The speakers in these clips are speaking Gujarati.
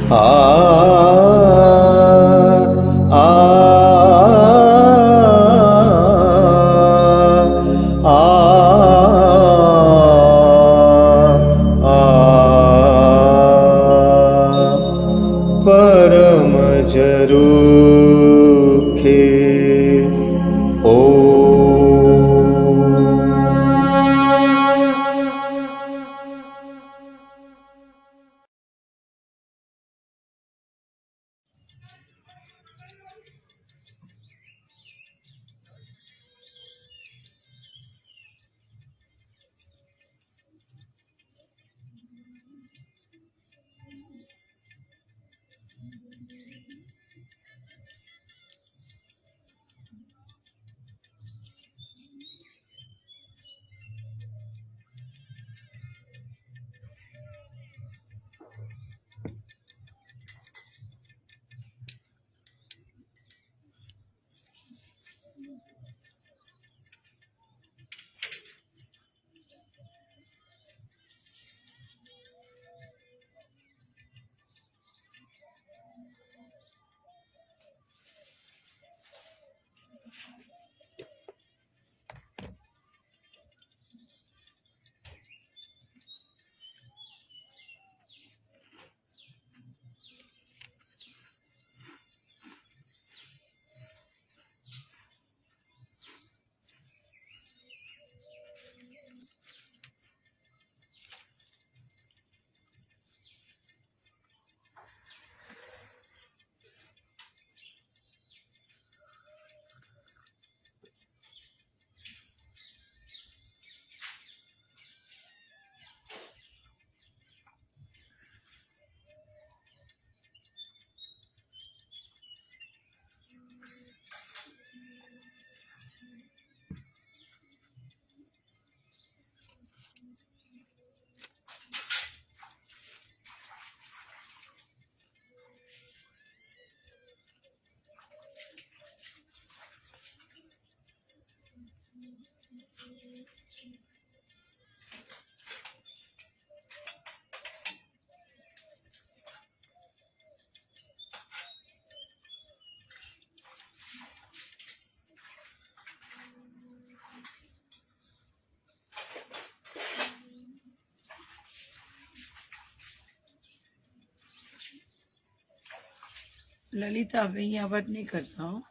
आ आ परम जरूखे ओ ललिता मैं यहाँ बात नहीं करता हूँ।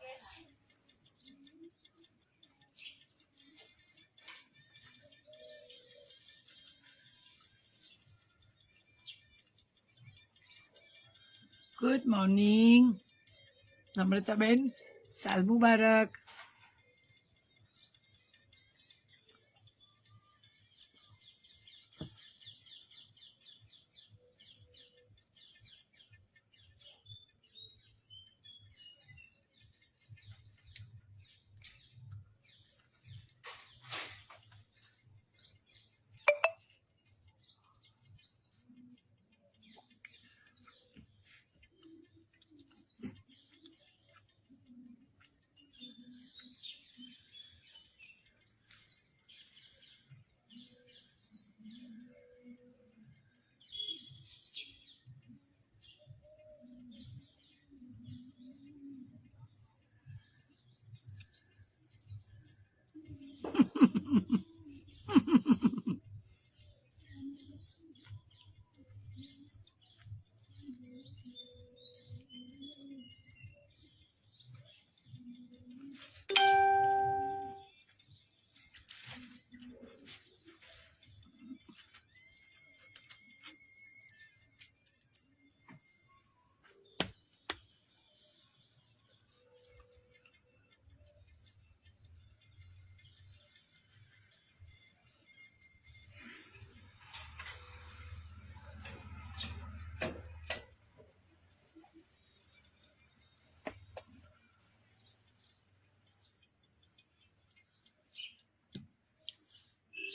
गुड मॉर्निंग नम्रता बेन, साल मुबारक।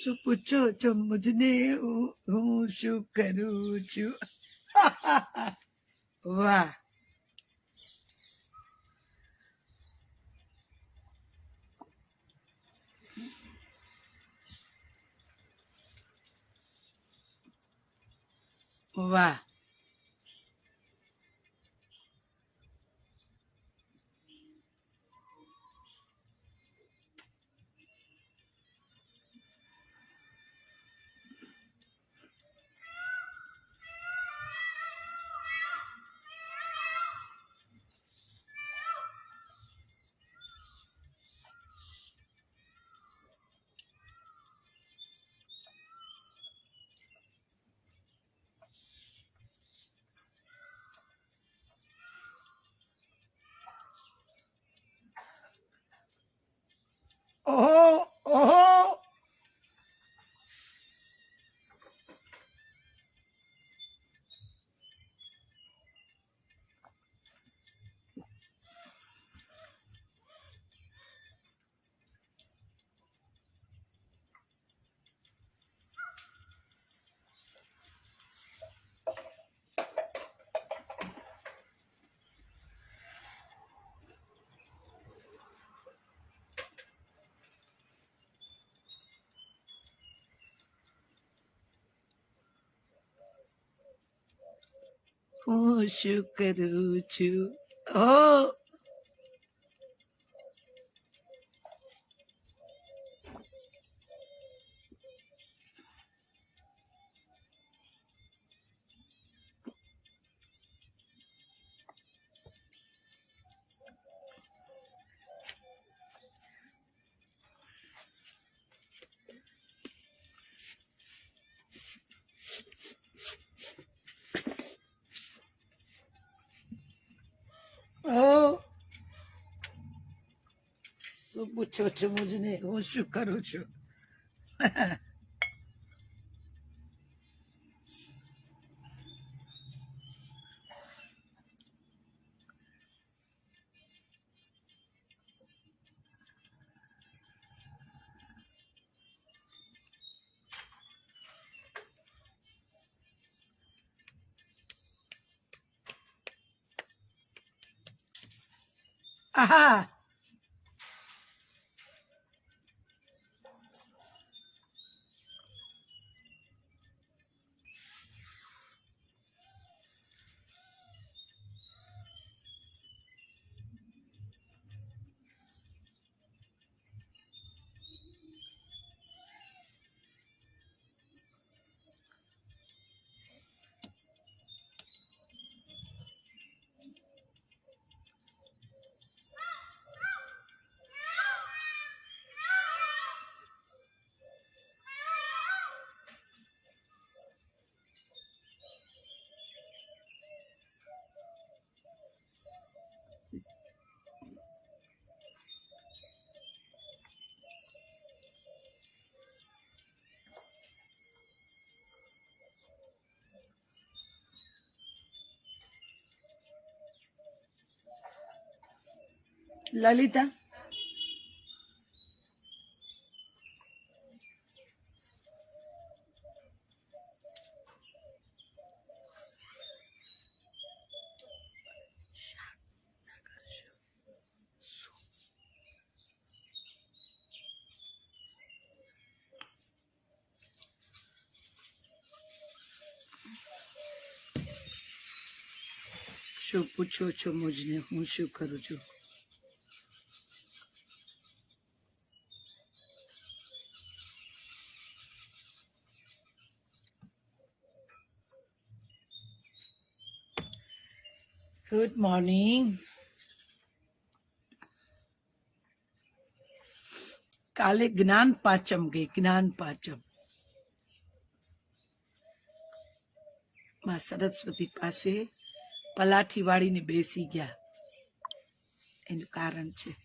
શું પૂછો છો મુझने હું શું કરું છું? વાહ વાહ, હું શું કરું છું ઓ ઓ શું પૂછો છો મુજને હું શું કરું છું આહા લલિતા શું પૂછો છો મુજને હું શું કરું છું ગુડ મોર્નિંગ કાલે જ્ઞાન પાંચમ ગઈ જ્ઞાન પાંચમ માં સરસ્વતી પાસે પલાઠી વાળીને બેસી ગયા એનું કારણ છે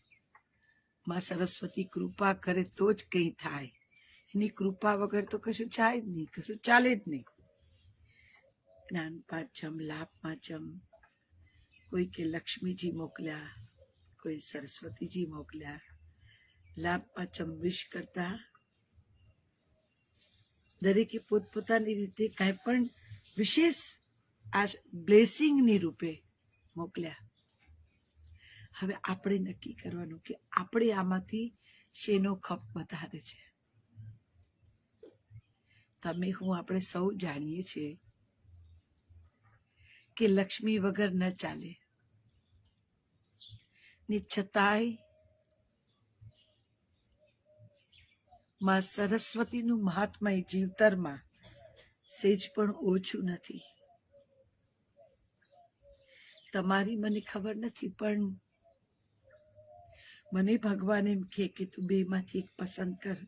માં સરસ્વતી કૃપા કરે તો જ કંઈ થાય એની કૃપા વગર તો કશું થાય જ નહીં કશું ચાલે જ નહીં જ્ઞાન પાંચમ લાભ પાંચમ કોઈ કે લક્ષ્મીજી મોકલ્યા કોઈ સરસ્વતીજી મોકલ્યા લાભ પાંચમ વિશ કરતા દરેકે પોતપોતાની રીતે કાંઈ પણ વિશેષ આ બ્લેસિંગની રૂપે મોકલ્યા હવે આપણે નક્કી કરવાનું કે આપણે આમાંથી શેનો ખપ વધારે છે તમે હું આપણે સૌ જાણીએ છીએ કે લક્ષ્મી વગર ન ચાલે ને છતાંય માં સરસ્વતીનું મહાત્મય જીવતરમાં સેજ પણ ઓછું નથી તમારી મને ખબર નથી પણ મને ભગવાન એમ કહે કે તું બે માંથી એક પસંદ કર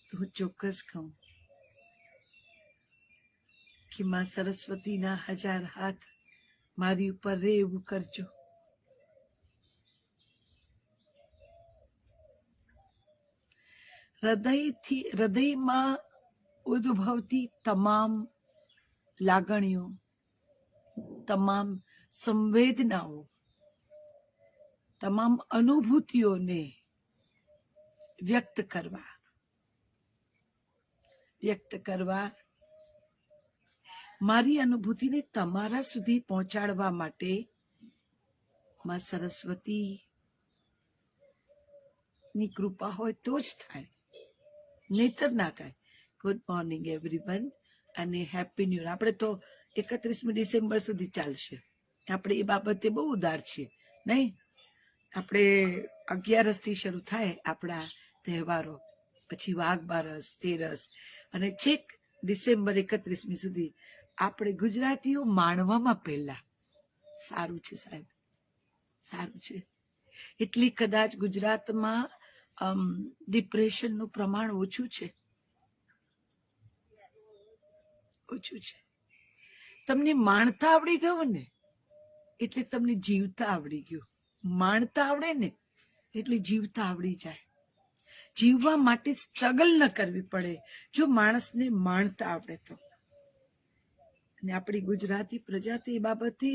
તો હું ચોક્કસ કહું કે માં સરસ્વતીના 1000 હાથ મારી ઉપર રે એવું કરજો હૃદયમાં ઉદ્ભવતી તમામ લાગણીઓ તમામ સંવેદનાઓ તમામ અનુભૂતિઓને વ્યક્ત કરવા મારી અનુભૂતિને તમારા સુધી પહોંચાડવા માટે માં સરસ્વતી ની કૃપા હોય તો જ થાય નહીતર ના થાય ગુડ મોર્નિંગ એવરીવન અને હેપી ન્યૂ યર. આપણે તો 31મી ડિસેમ્બર સુધી ચાલશે. આપણે એ બાબતે બહુ ઉદાર છીએ નહીં. આપણે 11 શરૂ થાય આપણા તહેવારો, પછી વાઘ બારસ, તેરસ અને છેક ડિસેમ્બર 31મી સુધી આપણે ગુજરાતીઓ માણવામાં પહેલા. સારું છે સાહેબ, સારું છે. એટલી કદાચ ગુજરાતમાં ડિપ્રેશનનું પ્રમાણ ઓછું છે, ઓછું છે. તમને માણતા આવડી ગયું ને એટલે તમને જીવતા આવડી ગયું. માણતા આવડે ને એટલે જીવતા આવડી જાય. જીવવા માટે સ્ટ્રગલ ન કરવી પડે જો માણસને માણતા આવડે તો. અને આપણી ગુજરાતી પ્રજા તો એ બાબતે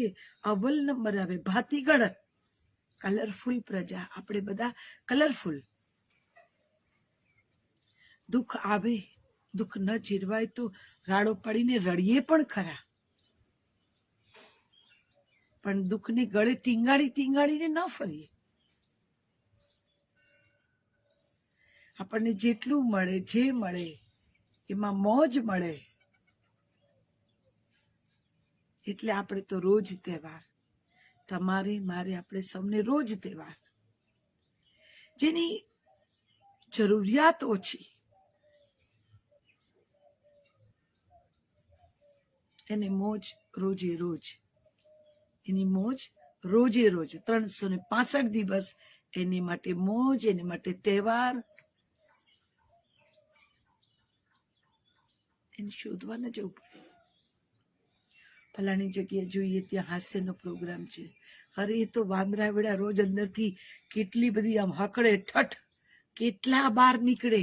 અવ્વલ નંબર આવે, ભાતીગળ કલરફુલ પ્રજા. આપણે બધા કલરફુલ. દુઃખ આવે, દુઃખ ન જીરવાય તો રાડો પડીને રડીએ પણ ખરા, પણ દુઃખને ગળે ટીંગાડીને ન ફરીએ. આપણને જેટલું મળે, જે મળે એમાં મોજ મળે. એટલે આપણે તો રોજ તહેવાર, તમારે મારે આપણે સૌને રોજ તહેવાર. જેની જરૂરિયાત ઓછી એને મોજ રોજે રોજ, એની મોજ રોજે રોજ. 365 દિવસ એની માટે મોજ, એની માટે તહેવાર. એને શોધવા ન જવું પડે. ફલાણી જગ્યાએ જોઈએ ત્યાં હાસ્યનો પ્રોગ્રામ છે. અરે એ તો વાંદરા વેડા રોજ અંદરથી કેટલી બધી આમ હકડે ઠઠ, કેટલા બહાર નીકળે.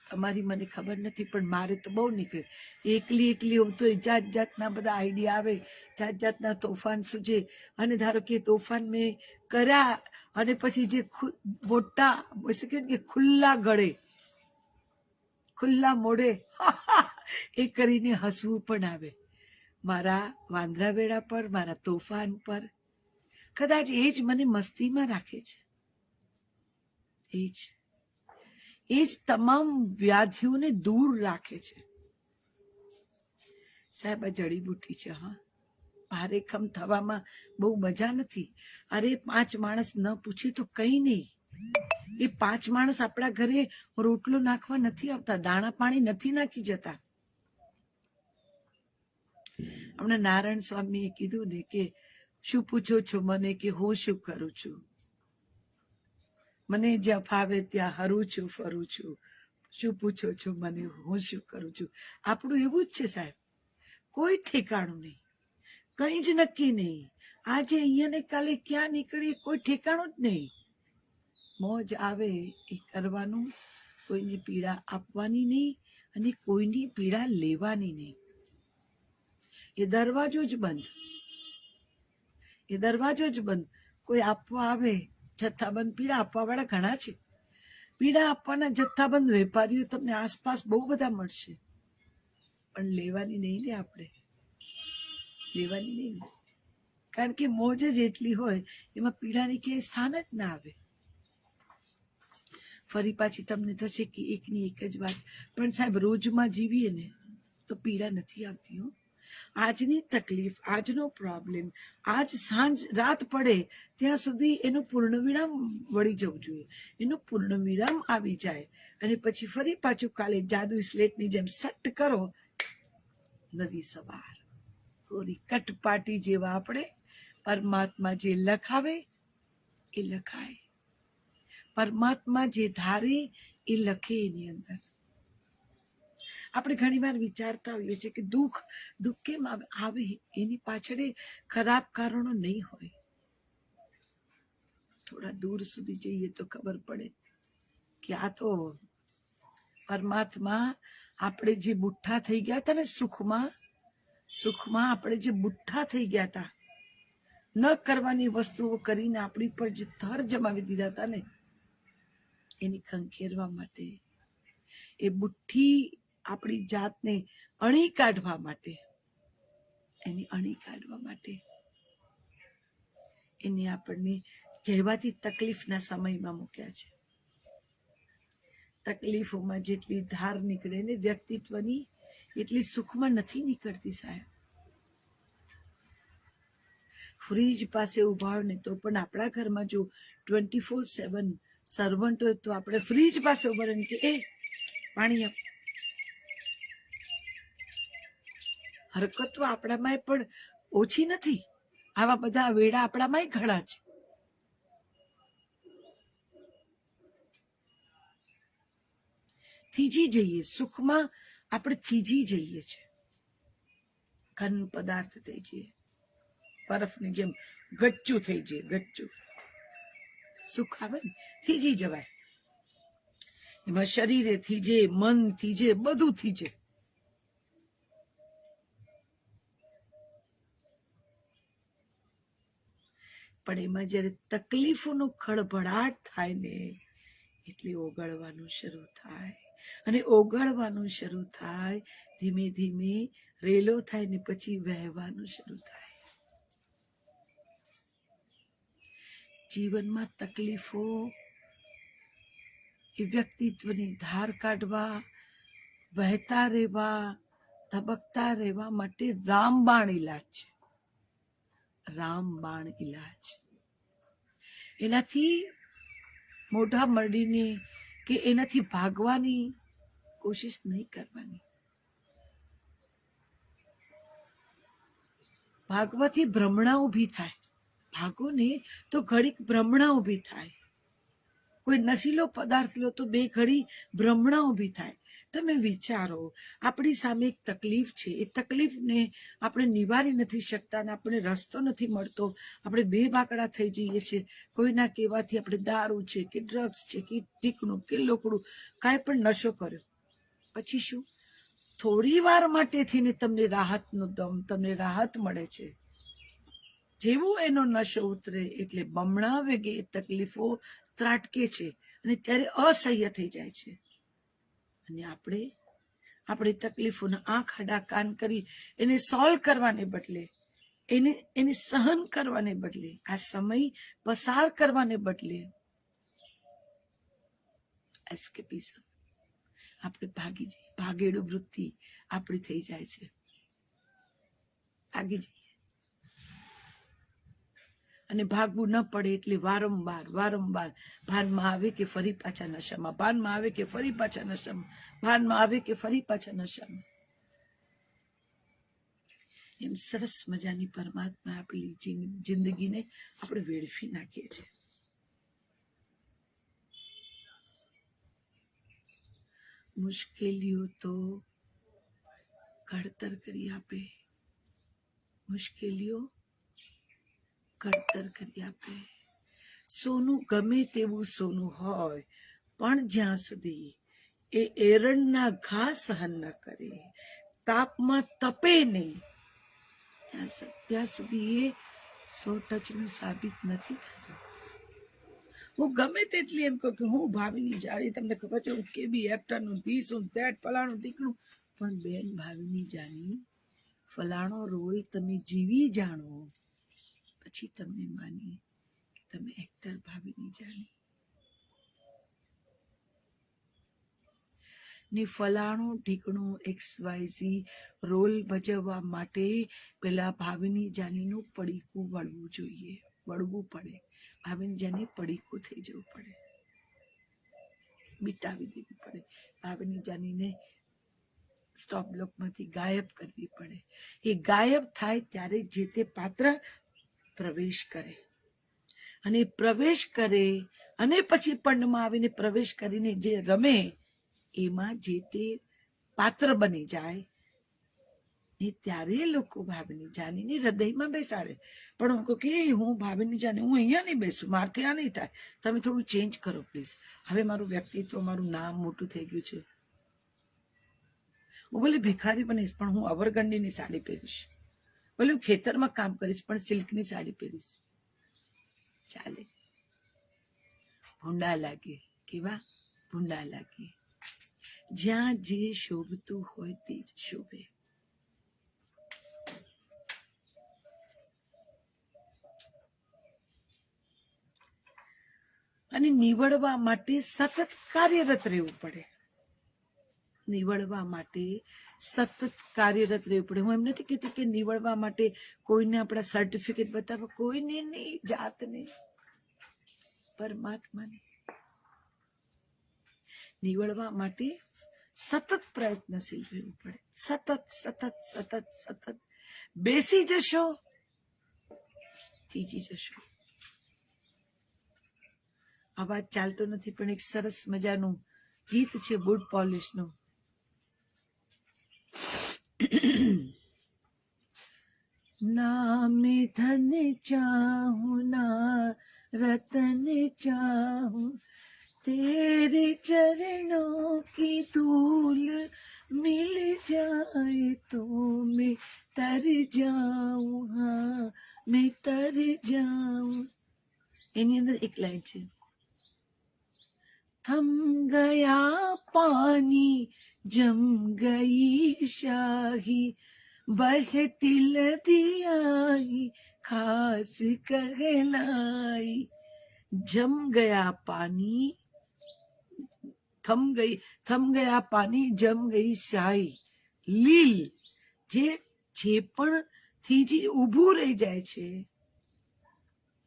તમારી મને ખબર નથી પણ મારે તો બહુ નીકળે. એકલી હોઉં તો જાત જાતના બધા આઈડિયા આવે, જાત જાતના તોફાન સૂજે. અને ધારો કે તોફાન મેં કર્યા અને પછી જે મોટા કે ખુલ્લા ગળે, ખુલ્લા મોઢે એ કરીને હસવું પણ આવે. મારા વાંદરા વેડા પર, મારા તોફાન પર. કદાચ એ જ મને મસ્તીમાં રાખે છે. એ જ તમામ વ્યાધિઓને દૂર રાખે છે. સાહેબ આ જડીબુટ્ટી છે. હા, ભારેખમ થવામાં બહુ મજા નથી. અરે 5 માણસ ન પૂછે તો કઈ નહીં. એ 5 માણસ આપણા ઘરે રોટલો નાખવા નથી આવતા, દાણા પાણી નથી નાખી જતા. હમણાં નારાયણ સ્વામીએ કીધું ને કે શું પૂછો છો મને, કે હું શું કરું છું. મને જ્યાં ફાવે ત્યાં હરું છું, ફરું છું. શું પૂછો છો મને, હું શું કરું છું. આપણું એવું જ છે સાહેબ. કોઈ ઠેકાણું નહીં, કઈ જ નક્કી નહીં. આજે અહીંયા ને કાલે ક્યાં નીકળીએ કોઈ ઠેકાણું જ નહીં. મોજ આવે એ કરવાનું, કોઈની પીડા આપવાની નહીં અને કોઈની પીડા લેવાની નહીં. એ દરવાજો જ બંધ, એ દરવાજો જ બંધ. કોઈ આપવા આવે જથ્થાબંધ, પીડા આપવા વાળા ઘણા છે. પીડા આપવાના જથ્થાબંધ વેપારીઓ તમને આસપાસ બહુ બધા મળશે, પણ લેવાની નહીં ને. આપણે લેવાની નહીં, કારણ કે મોજ જ એટલી હોય એમાં પીડાની ક્યાંય સ્થાન જ ના આવે. ફરી પાછી તમને થશે કે એકની એક જ વાત, પણ સાહેબ રોજમાં જીવીએ ને તો પીડા નથી આવતી. આજની તકલીફ, આજનો પ્રોબ્લેમ, આજ સાંજ રાત પડે ત્યાં સુધી એનું પૂર્ણ વિરામ વળી જવું જોઈએ. એનું પૂર્ણ વિરામ આવી જાય અને પછી ફરી પાછું કાલે જાદુ સ્લેટની જેમ સેટ કરો, નવી સવાર. કોરી કટપાટી જેવા આપણે, પરમાત્મા જે લખાવે એ લખાય. પરમાત્મા જે ધારે એ લખે એની અંદર. આપણે ઘણી વાર વિચારતા હોઈએ છીએ કે દુઃખ કેમ આવે, એની પાછળ ખરાબ કારણો નહીં હોય. થોડા દૂર સુધી જઈએ તો ખબર પડે કે આ તો પરમાત્મા આપણે જે બુઠ્ઠા થઈ ગયા હતા ને સુખમાં આપણે જે બુઠ્ઠા થઈ ગયા હતા, ન કરવાની વસ્તુઓ કરીને આપણી પર જે થર જમાવી દીધા હતા ને, એની ખંખેરવા માટે, એ બુઠ્ઠી આપણી જાતને અણી કાઢવા માટે, એની અણી કાઢવા માટે, એને આપણને કહેવાતી તકલીફના સમયમાં મૂક્યા છે. તકલીફોમાં જેટલી ધાર નીકળે ને વ્યક્તિત્વની, એટલી સુખમાં નથી નીકળતી સાહેબ. ફ્રીજ પાસે ઉભા હોય ને તો પણ આપણા ઘરમાં જો 24/7 સર્વન્ટ હોય તો આપણે ફ્રીજ પાસે ઉભા રહીને કે એ પાણી આપ. હરકતો આપણામાં પણ ઓછી નથી, આવા બધા વેડા આપણામાં ઘણા છે. થીજી જઈએ સુખમાં, આપણે થીજી જઈએ છે, ઘન પદાર્થ થઈ જઈએ, બરફની જેમ ગચ્ચું થઈ જઈએ, ગચ્ચું. સુખ આવે ને થીજી જવાય. એમાં શરીરે થીજે, મન થીજે, બધું થીજે. પણ એમાં જયારે તકલીફોનો ખળભળાટ થાય ને એટલે ઓગળવાનું શરૂ થાય, અને ઓગળવાનું શરૂ થાય, ધીમે ધીમે રેલો થાય ને પછી વહેવાનું શરૂ થાય. જીવનમાં તકલીફો એ વ્યક્તિત્વની ધાર કાઢવા, વહેતા રહેવા, ધબકતા રહેવા માટે રામબાણ ઈલાજ છે. રામબાણ ઈલાજ. એનાથી મોઢા મરડીને કે એનાથી ભાગવાની કોશિશ નહીં કરવાની. ભાગવાથી ભ્રમણા ઊભી થાય. ભાગો ને તો ઘડીક ભ્રમણા ઊભી થાય. કોઈ નશીલો પદાર્થ લો તો બે ઘડી ભ્રમણા ઊભી થાય. તમે વિચારો, આપણી સામે એક તકલીફ છે, એ તકલીફને આપણે નિવારી નથી શકતા અને આપણે રસ્તો નથી મળતો, આપણે બે બાકડા થઈ જઈએ છીએ. કોઈના કહેવાથી આપણે દારૂ છે કે ડ્રગ્સ છે કે ટીકણું કે લોકડું કાંઈ પણ નશો કર્યો, પછી શું? થોડી વાર માટે થઈને તમને રાહતનો દમ, તમને રાહત મળે છે. જેવું એનો નશો ઉતરે એટલે બમણા વેગે એ તકલીફો ત્રાટકે છે અને ત્યારે અસહ્ય થઈ જાય છે. અને આપણે તકલીફોના આંખ આડા કાન કરી એને સોલ્વ કરવાને બદલે, એને સહન કરવાને બદલે, આ સમય પસાર કરવાને બદલે એસ્કેપિઝમ, આપણે ભાગી જઈએ. ભાગેડુ વૃત્તિ આપણી થઈ જાય છે, ભાગી જઈએ. અને ભાગવું ન પડે એટલે વારંવાર ભાનમાં આવે કે ફરી પાછા નશામાં, ભાનમાં આવે કે ફરી પાછા નશામાં, ભાનમાં આવે કે ફરી પાછા નશામાં. એમ સરસ મજાની પરમાત્મા આપેલી જિંદગીને આપણે વેડફી નાખીએ છીએ. મુશ્કેલીઓ તો ઘડતર કરી આપે, મુશ્કેલીઓ ઘડતર કરી આપે. સોનું ગમે તેવું સોનું હોય, પણ જ્યાં સુધી એ એરણના ઘા સહન ન કરે, તાપમાં તપે નહીં, ત્યાં સુધી એ 100 ટચનું સાબિત નથી થતું. હું ગમે તેટલી એમ કહું કે હું ભાવિની જાણી, તમને ખબર છે હું કેબી એક્ટરનું ધીસ હું તેટ ફલાણું ટીકણું, પણ બેન ભાવિની જાણી, ફલાણો રોલ તમે જીવી જાણો પછી તમને માની કે તમે એક્ટર ભાવિની જાણી. ને ફલાણું ઢીકણું XYZ રોલ ભજવવા માટે પેલા ભાવિની જાનીનું પડીકું વળવું જોઈએ, વળવું પડે. ભાવિની જાની પડીકું થઈ જવું પડે, મિટાવી દેવી પડે. ભાવિની જાનીને સ્ટોપ બ્લોકમાંથી ગાયબ કરવી પડે. એ ગાયબ થાય ત્યારે જે તે પાત્ર પ્રવેશ કરે, અને પ્રવેશ કરે અને પછી પંડમાં આવીને પ્રવેશ કરીને જે રમે એમાં જે તે પાત્ર બની જાય ને ત્યારે લોકો ભાવિની જાનીને હૃદયમાં બેસાડે. પણ હું કહું કે હું ભાવિની જાની, હું અહીંયા નહીં બેસું, મારથી આ નહીં થાય, તમે થોડું ચેન્જ કરો પ્લીઝ. હવે મારું વ્યક્તિત્વ, મારું નામ મોટું થઈ ગયું છે. હું ભલે ભિખારી બનીશ પણ હું અવરગંડીની સાડી પહેરીશ, ભલે હું ખેતરમાં કામ કરીશ પણ સિલ્કની સાડી પહેરીશ, ચાલે. ભૂંડા લાગે, કેવા ભૂંડા લાગે. જ્યાં જે શોભતું હોય તે જ શોભે. અને નિવડવા માટે સતત કાર્યરત રહેવું પડે. નિવડવા માટે સતત કાર્યરત રહેવું પડે. હું એમ નથી કહેતી કે નિવડવા માટે કોઈને આપણા સર્ટિફિકેટ બતાવવા, કોઈને નહીં, જાતને, પરમાત્માને. નિવડવા માટે સતત પ્રયત્નશીલ રહેવું પડે. સતત સતત સતત સતત. બેસી જશો, થીજી જશો. અવાજ ચાલતો નથી, પણ એક સરસ મજાનું ગીત છે બુટ પોલિશનું. ના મેં ધન ચાહું ના रतन चाहूं, तेरे चरणों की धूल मिल जाए तो मैं तर जाऊं, हाँ मैं तर जाऊं. એની અંદર એક લાઈન છે, थम गया पानी जम गई शाही, बहती नदियाँ खास कहलाई. जम गया पानी, थम गया पानी, जम गई શાહી. લીલ, જે પણ થીજી ઊભું રહી જાય છે,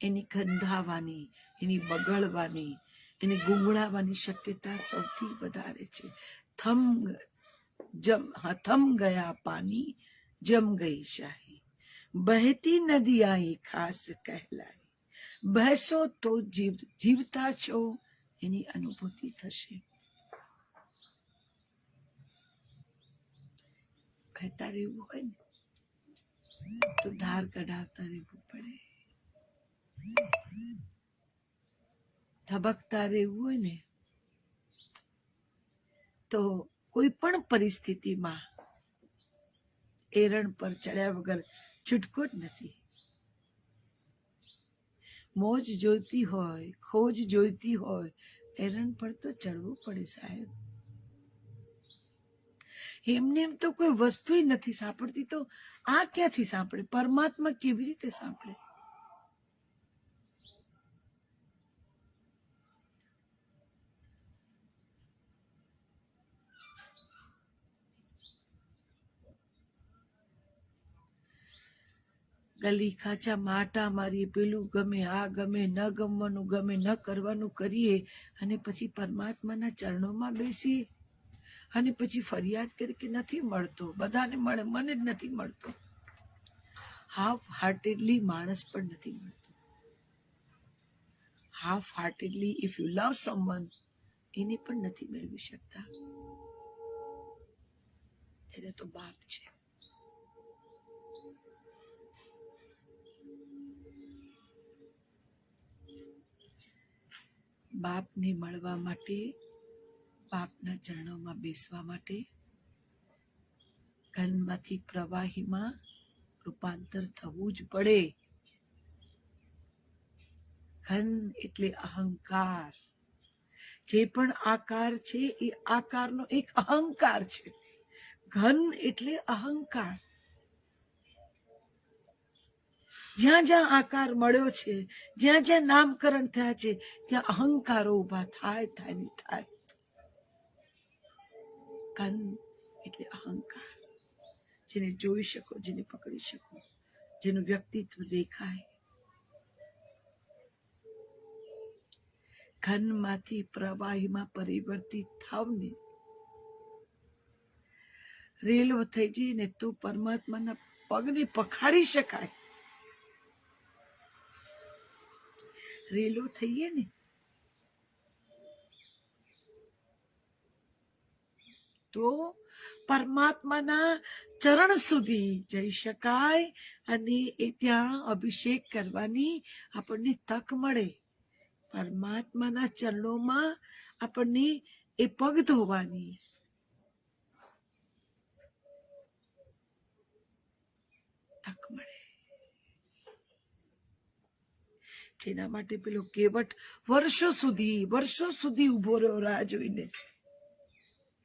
એની ગંધાવાની, એની બગડવાની, એને ગુંગળાવાની શક્યતા સૌથી વધારે છે. થમ ગયા પાણી, જમ ગઈ શાહી, બહેતી નદી આઈ ખાસ કહેલાઈ. બહેશો તો જીવતા છો એની અનુભૂતિ થશે. બહેતા રહેવું હોય ને તો ધાર કઢાવતા રહેવું પડે. ધબકતા રહેવું હોય ને તો કોઈ પણ પરિસ્થિતિમાં એરણ પર ચડ્યા વગર છૂટકો જ નથી. મોજ જોઈતી હોય, ખોજ જોઈતી હોય, એરણ પર તો ચડવું પડે સાહેબ. એમને એમ તો કોઈ વસ્તુ નથી સાંભળતી, તો આ ક્યાંથી સાંભળે? પરમાત્મા કેવી રીતે સાંભળે? ગલી ખાચા માટા મારીએ, પેલું ગમે, આ ગમે, ન ગમવાનું ગમે, ન કરવાનું કરીએ, અને પછી પરમાત્માના ચરણોમાં બેસીએ અને પછી ફરિયાદ કરી કે નથી મળતો, બધાને મળે, મને જ નથી મળતો. હાફ હાર્ટેડલી માણસ પણ નથી મળતો. Half હાર્ટેડલી if you love someone, એને પણ નથી મેળવી શકતા. એને તો બાપ છે. બાપને મળવા માટે, બાપના ચરણોમાં બેસવા માટે ઘનમાંથી પ્રવાહીમાં રૂપાંતર થવું જ પડે. ઘન એટલે અહંકાર. જે પણ આકાર છે એ આકારનો એક અહંકાર છે. ઘન એટલે અહંકાર. જ્યાં જ્યાં આકાર મળ્યો છે, જ્યાં જ્યાં નામકરણ થયા છે, ત્યાં અહંકારો ઉભા થાય ને થાય. ઘન એટલે અહંકાર. જેને જોઈ શકો, જેને પકડી શકો, જેનું વ્યક્તિત્વ દેખાય. ઘનમાંથી પ્રવાહીમાં પરિવર્તિત થાવ ને, રેલો થઈ જઈએ ને તો પરમાત્માના પગને પખાડી શકાય. રેલો થઈએ ને તો પરમાત્માના ચરણ સુધી જઈ શકાય, અને એ ત્યાં અભિષેક કરવાની આપણને તક મળે. પરમાત્માના ચરણોમાં આપણને એ પગ ધોવાની તક મળે. જેના માટે પેલો કેવટ વર્ષો સુધી ઉભો રહ્યો રાહ જોઈને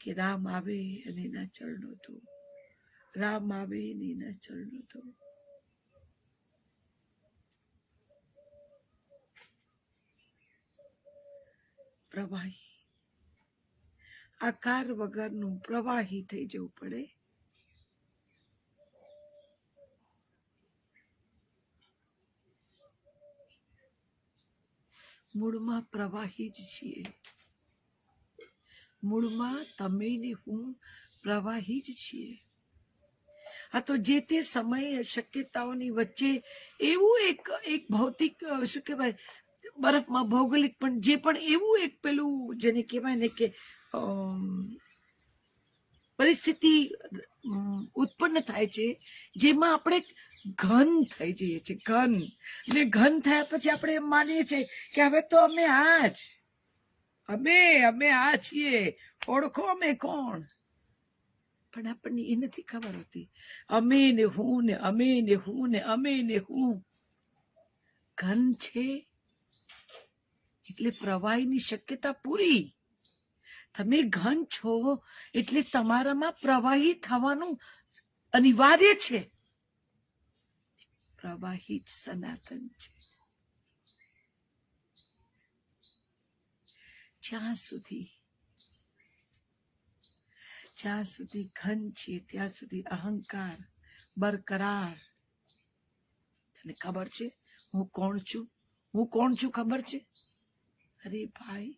કે રામ આવે અને એના ચરણો ધો, રામ આવે અને એના ચરણો ધો. પ્રવાહી, આકાર વગરનું પ્રવાહી થઈ જવું પડે. મૂળમાં પ્રવાહી જ છીએ. મૂળમાં તમે ને હું પ્રવાહી જ છીએ. આ તો જે તે સમય શક્યતાઓની વચ્ચે એવું એક ભૌતિક શું કહેવાય, બરફમાં ભૌગોલિક પણ જે પણ એવું એક પેલું જેને કહેવાય ને કે પરિસ્થિતિ ઉત્પન્ન થાય છે, જેમાં આપણે ઘન થઈ જઈએ છીએ. ઘન ને ઘન થયા પછી આપણે એમ માનીએ છીએ કે હવે તો અમે આ છીએ, ઓળખો અમે કોણ. પણ આપણને એ નથી ખબર હોતી. અમે ને હું ને અમે ને હું ને અમે ને હું ઘન છે એટલે પ્રવાહીની શક્યતા પૂરી. તમે ઘન છો એટલે તમારામાં પ્રવાહી થવાનું અનિવાર્ય છે. પ્રવાહી જ સનાતન છે. જ્યાં સુધી ઘન છીએ ત્યાં સુધી અહંકાર બરકરાર. તને ખબર છે હું કોણ છું ખબર છે? અરે ભાઈ,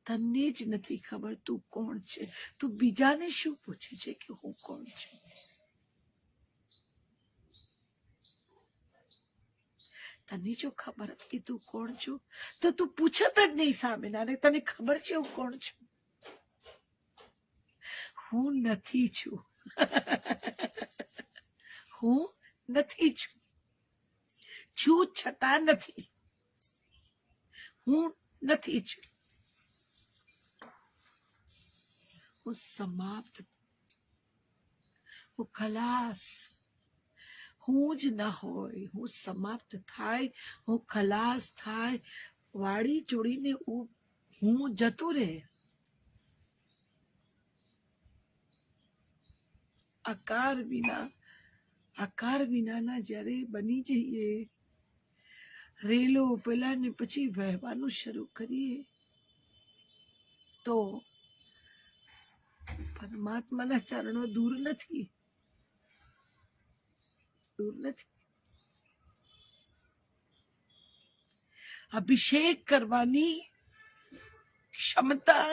તને જ નથી ખબર તું કોણ છે. તું બીજાને શું પૂછે છે કે હું કોણ છું? તને જો ખબર હતી કે તું કોણ છું તો તું પૂછત જ નહીં સામેના. તને ખબર છે હું કોણ છું? હું નથી છું. હું નથી છું છતાં નથી. હું નથી છું. હું સમાપ્ત, હું ખલાસ. હું જ ન હોય, હું સમાપ્ત થાય, હું ખલાસ થાય, વાળી જોડીને હું જતું રહે. આકાર વિનાના જ્યારે બની જઈએ, રેલો પેલા ને પછી વહેવાનું શરૂ કરીએ તો પરમાત્માના ચરણો દૂર નથી. અભિષેક કરવાની ક્ષમતા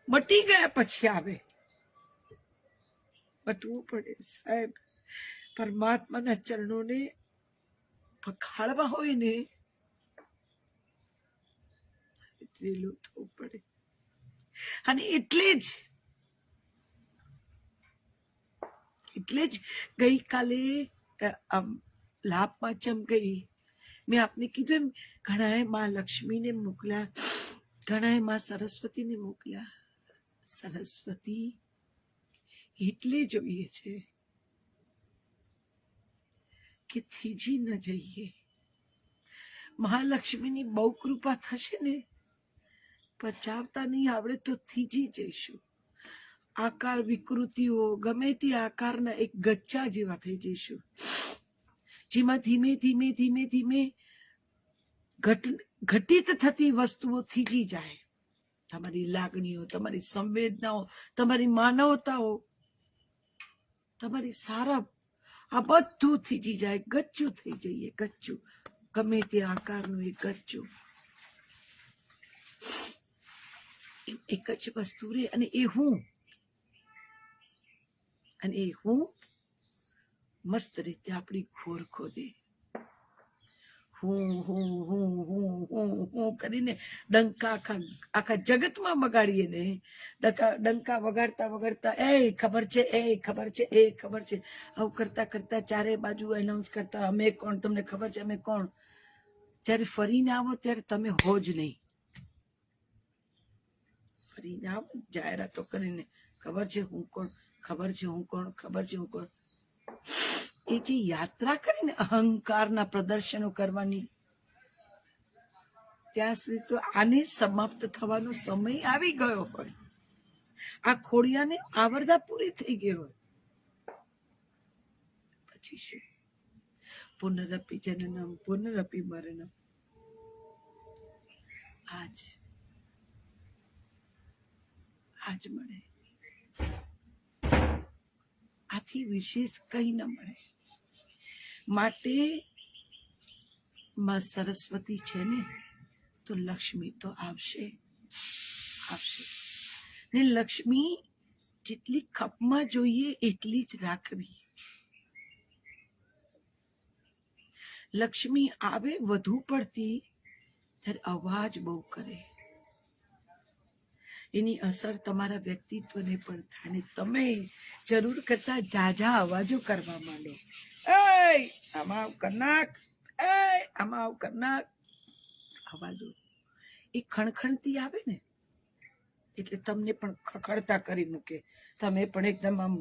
મટી ગયા પછી આવે. બટવું પડે સાહેબ. પરમાત્માના ચરણોને પખાળવા હોય ને રેલું થવું પડે. અને એટલે જ ગઈકાલે લાભ પાંચમ ગઈ, મેં આપને કીધું એમ ઘણાએ માં લક્ષ્મીને મોકલ્યા, ઘણાએ માં સરસ્વતીને મોકલ્યા. સરસ્વતી એટલે જોઈએ છે કે થીજી ન જઈએ. મહાલક્ષ્મીની બહુ કૃપા થશે ને, પચાવતા નહીં આવડે તો થીજી જઈશું. આકાર વિકૃતિઓ ગમે તે આકારના એક ગચ્ચા જેવા થઈ જઈશું, જેમાં ધીમે ધીમે ધીમે ધીમે ઘટિત થતી વસ્તુઓ થીજી જાય. તમારી લાગણીઓ, તમારી સંવેદનાઓ, તમારી માનવતાઓ, તમારી સારા, આ બધું થીજી જાય. ગચ્ચું થઈ જઈએ. ગચ્ચું ગમે તે આકારનું એક ગચ્ચું, એક જ વસ્તુ રે. અને એ હું મસ્ત રીતે આપણી ખોર ખોદે. હું કરીને ડંકા આખા જગતમાં વગાડીએ ને. ડંકા વગાડતા એ ખબર છે, એ ખબર છે, એ ખબર છે, આવું કરતા કરતા ચારે બાજુ એનાઉન્સ કરતા અમે કોણ, તમને ખબર છે અમે કોણ. જયારે ફરીને આવો ત્યારે તમે હો જ નહીં. ફરીને આવો જાહેરાતો કરીને ખબર છે હું કોણ, ખબર છે હું કોણ, ખબર છે હું કોણ. એ જે યાત્રા કરીને અહંકારના પ્રદર્શનો કરવાની, ત્યાં સુધી તો આને સમાપ્ત થવાનો સમય આવી ગયો હોય. આ ખોડિયાને આવરદા પૂરી થઈ ગઈ હોય. પછી શું? પુનરપી જનનમ પુનરપી મરણમ. આજ આ જ મળે, આથી વિશેષ કઈ ન મળે. માટે માં સરસ્વતી છે ને તો લક્ષ્મી તો આવશે આવશે ને. લક્ષ્મી જેટલી ખપમાં જોઈએ એટલી જ રાખવી. લક્ષ્મી આવે વધુ પડતી ત્યારે અવાજ બહુ કરે, એની અસર તમારા વ્યક્તિત્વને પણ થાય ને તમે જરૂર કરતા જાજા અવાજો કરવા માંડો. આમાં આવ કર નાખ, આમાં આવ કર નાખ. અવાજો એ ખણખણતી આવે ને એટલે તમને પણ ખખડતા કરી મૂકે. તમે પણ એકદમ આમ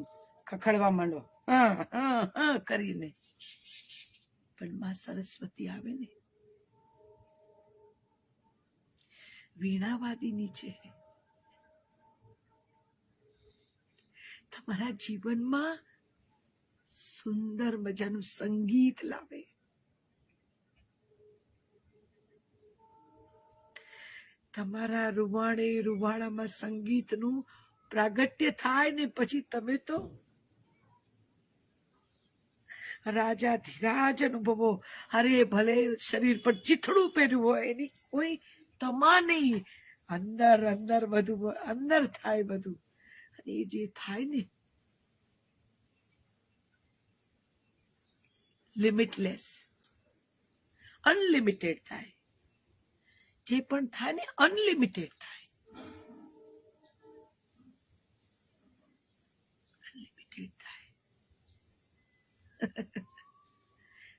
ખખડવા માંડો હા હા હા કરીને. પણ માં સરસ્વતી આવે ને વીણાવાદિની છે, તમારા જીવનમાં સુંદર મજાનું સંગીત લાવે. તમારા રૂવાડે રૂવાડામાં સંગીતનું પ્રાગટ્ય થાય ને પછી તમે તો રાજાધિરાજ અનુભવો. અરે ભલે શરીર પર ચીથડું પહેર્યું હોય એની કોઈ તમા નહીં, અંદર અંદર બધું અંદર થાય બધું. અને એ જે થાય ને લિમિટલેસ અનલિમિટેડ થાય. જે પણ થાય ને અનલિમિટેડ થાય, અનલિમિટેડ થાય.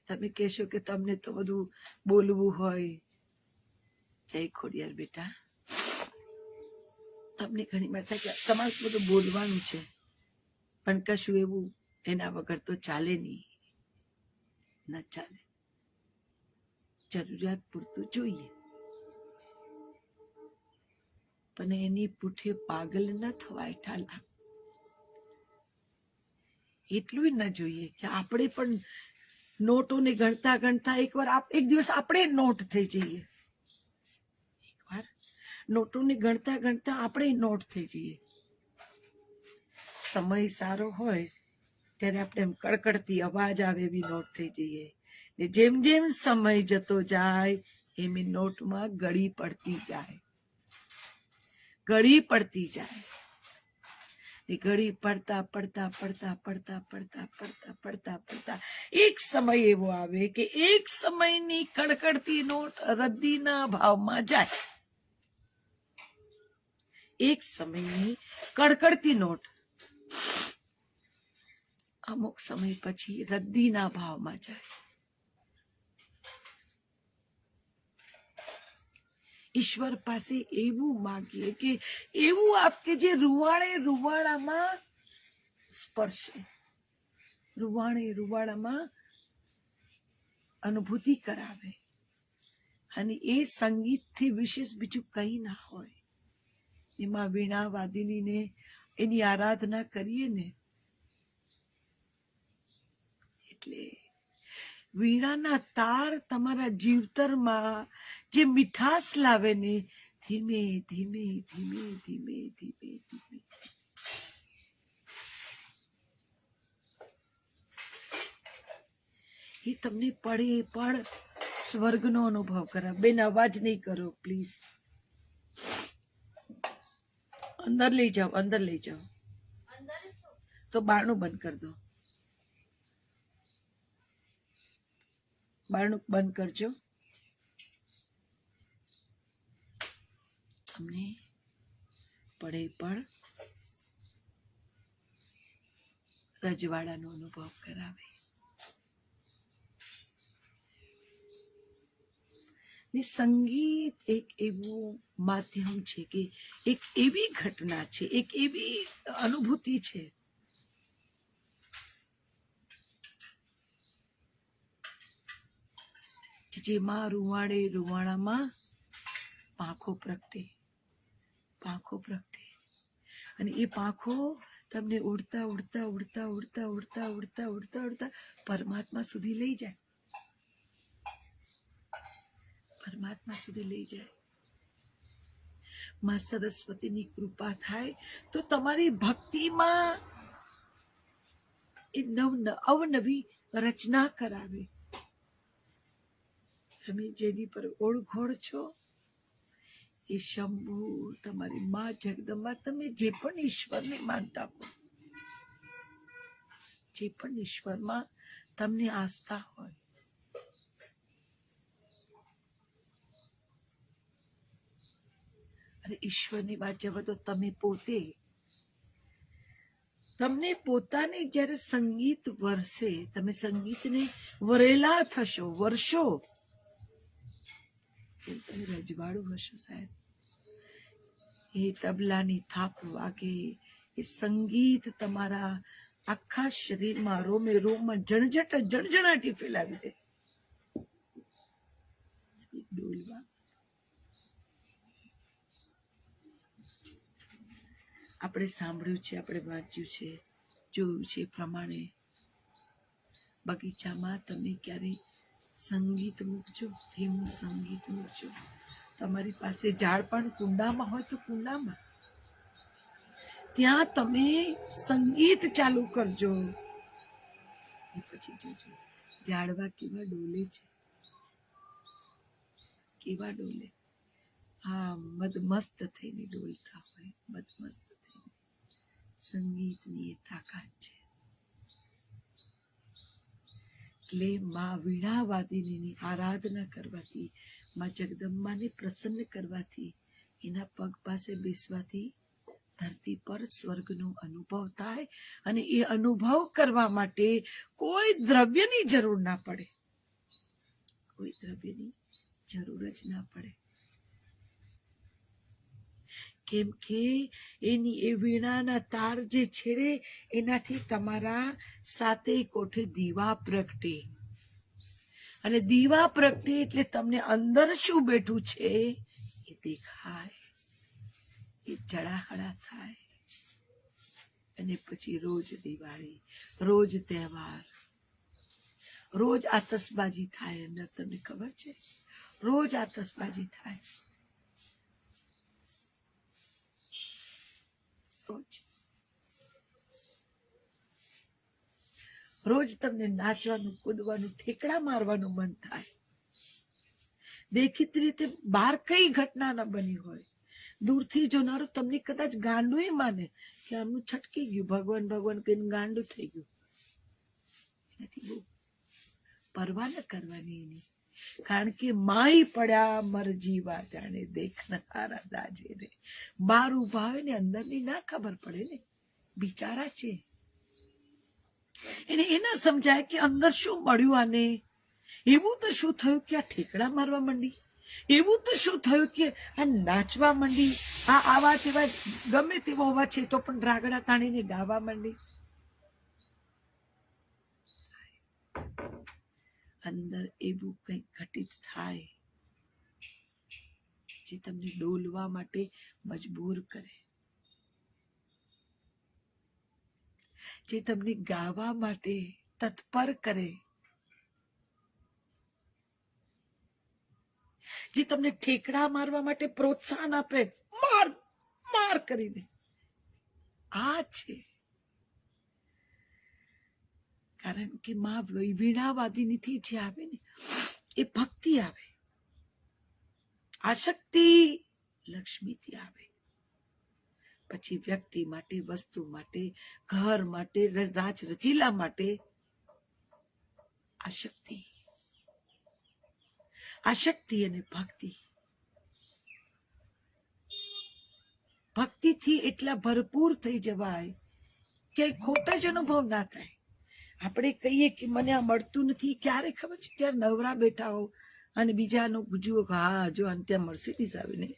તમે કહેશો કે તમને તો બધું બોલવું હોય. જય ખોડિયાર બેટા, તમને ઘણી વાર થાય કે તમારે બધું બોલવાનું છે પણ કશું એવું એના વગર તો ચાલે નહીં. ન ચાલે, જરૂરિયાત પૂરતું જોઈએ પણ એની પૂઠે પાગલ ન થવાય. ઠાલા એટલું ન જોઈએ કે આપણે પણ નોટોને ગણતા ગણતા એક દિવસ આપણે નોટ થઈ જઈએ. એકવાર નોટોને ગણતા ગણતા આપણે નોટ થઈ જઈએ. સમય સારો હોય ત્યારે આપણે એમ કડકડતી અવાજ આવે એવી નોટ થઈ જઈએ. ને જેમ જેમ સમય જતો જાય એમ નોટમાં ગળી પડતી જાય, ગળી પડતી જાય. ઘડી પડતા પડતા પડતા પડતા પડતા પડતા પડતા પડતા એક સમય એવો આવે કે એક સમયની કડકડતી નોટ રદ્દીના ભાવમાં જાય. એક સમયની કડકડતી નોટ અમુક સમય પછી રદ્દીના ભાવમાં જાય. ઈશ્વર પાસે એવું માગીએ કે એવું આપ કે જે રૂવાડે રૂવાડામાં સ્પર્શે, રૂવાડે રૂવાડામાં અનુભૂતિ કરાવે. અને એ સંગીતથી વિશેષ બીજું કઈ ના હોય. એમાં વીણા વાદિનીને એની આરાધના કરીએ ને એટલે વીણાના તાર તમારા જીવતરમાં જે મીઠાશ લાવે ને ધીમે ધીમે ધીમે ધીમે ધીમે ધીમે એ તમને પડે પડ સ્વર્ગનો અનુભવ કરાવે. બેન અવાજ નહીં કરો પ્લીઝ. અંદર લઈ જાઓ, અંદર લઈ જાઓ. તો બારણું બંધ કરી દો, બારણું બંધ કરજો. અમને પડે પણ રજવાડાનો અનુભવ કરાવે. ને સંગીત એક એવું માધ્યમ છે કે એક એવી ઘટના છે, એક એવી અનુભૂતિ છે જેમાં રૂવાડે રૂવાડામાં પાંખો પ્રગટે, પાંખો પ્રગટે. અને એ પાંખો તમને ઉડતા ઉડતા ઉડતા ઉડતા ઉડતા ઉડતા ઉડતા ઉડતા પરમાત્મા સુધી લઈ જાય, પરમાત્મા સુધી લઈ જાય. માં સરસ્વતીની કૃપા થાય તો તમારી ભક્તિમાં એ અવનવી રચના કરાવે. તમે જેની પર ઓળઘોળ છો એ શંભુ, તમારી માં જગદંબા, તમે જે પણ ઈશ્વરને માનતા હો, જે પણ ઈશ્વરમાં તમને આસ્થા હોય, અને ઈશ્વરની વાત જવા તો તમે પોતે, તમને પોતાને જ્યારે સંગીત વરસે, તમે સંગીતને વરેલા થશો, વર્ષો, તમે રજવાડું હશો સાહેબ. એ તબલાની થાપ વાગે, એ સંગીત તમારા આખા શરીરમાં રોમે રોમમાં જણજણાટી ફેલાવી દે. ડોલવા આપણે સાંભળ્યું છે, આપણે વાંચ્યું છે, જોયું છે એ પ્રમાણે બગીચામાં તમે ક્યારે સંગીત મૂકજો, ધીમું સંગીત મૂકજો. તમારી પાસે ઝાડ પણ કુંડામાં હોય તો કુંડામાં, ત્યાં તમે સંગીત ચાલુ કરજો. એ પછી જોજો ઝાડવા કેવા ડોલે છે, કેવા ડોલે. હા, મદમસ્ત થઈને ડોલતા હોય, મદમસ્ત થઈને. સંગીતની એ તાકાત છે. એટલે માં વીણાવાદિનીની આરાધના કરવાથી, માં જગદંબાને પ્રસન્ન કરવાથી, એના પગ પાસે બેસવાથી ધરતી પર સ્વર્ગનો અનુભવ થાય. અને એ અનુભવ કરવા માટે કોઈ દ્રવ્યની જરૂર ના પડે, કોઈ દ્રવ્યની જરૂર જ ના પડે. કેમ કે એની એ વીણાના તાર જે છેડે, એનાથી તમારા સાતે કોઠે દીવા પ્રગટે. અને દીવા પ્રગટે એટલે તમને અંદર શું બેઠું છે એ દેખાય, એ જળાહળા થાય. અને પછી રોજ દિવાળી, રોજ તહેવાર, રોજ આતશબાજી થાય. અંદર તમને ખબર છે, રોજ આતશબાજી થાય. રોજ તમને નાચવાનું, કૂદવાનું, ઠેકડા મારવાનું મન થાય. દેખીતી રીતે બહાર કઈ ઘટના ન બની હોય, દૂરથી જોનારું તમને કદાચ ગાંડું માને કે આમનું છટકી ગયું, ભગવાન ભગવાન કહીને ગાંડું થઈ ગયું. એનાથી બહુ પરવા ન કરવાની એની. કારણ કે માય પડ્યા મર જીવા જાણે, દેખનારા દાજે રે. બહાર ઉભા હોય ને અંદરની ના ખબર પડે ને, બિચારા છે. એને એ ના સમજાય કે અંદર શું મળ્યું આને, એવું તો શું થયું કે આ ઠેકડા મારવા માંડી, એવું તો શું થયું કે આ નાચવા માંડી, આ આવા તેવા ગમે તેવા હોવા છે તો પણ રાગડા તાણીને ગાવા માંડી. અંદર એવું કંઈક ઘટિત થાય જે તમને ડોલવા માટે મજબૂર કરે, જે તમને ગાવા માટે તત્પર કરે, જે તમને ઠેકડા મારવા માટે પ્રોત્સાહન આપે, માર માર કરીને. આ છે કારણ કે માં વીણાવાદિનીથી જે આવે ને એ ભક્તિ આવે, આશક્તિ લક્ષ્મીથી આવે. પછી વ્યક્તિ માટે, વસ્તુ માટે, ઘર માટે, રાજ રચીલા માટે આશક્તિ, આશક્તિ અને ભક્તિ. ભક્તિથી એટલા ભરપૂર થઈ જવાય કે ખોટા જ અનુભવ ના થાય. આપણે કહીએ કે મને આ મળતું નથી, ક્યારે ખબર છે ત્યારે નવરા બેઠા હો અને બીજાનું જુઓ કે હા જો અને ત્યાં મર્સિડીઝ આવીને,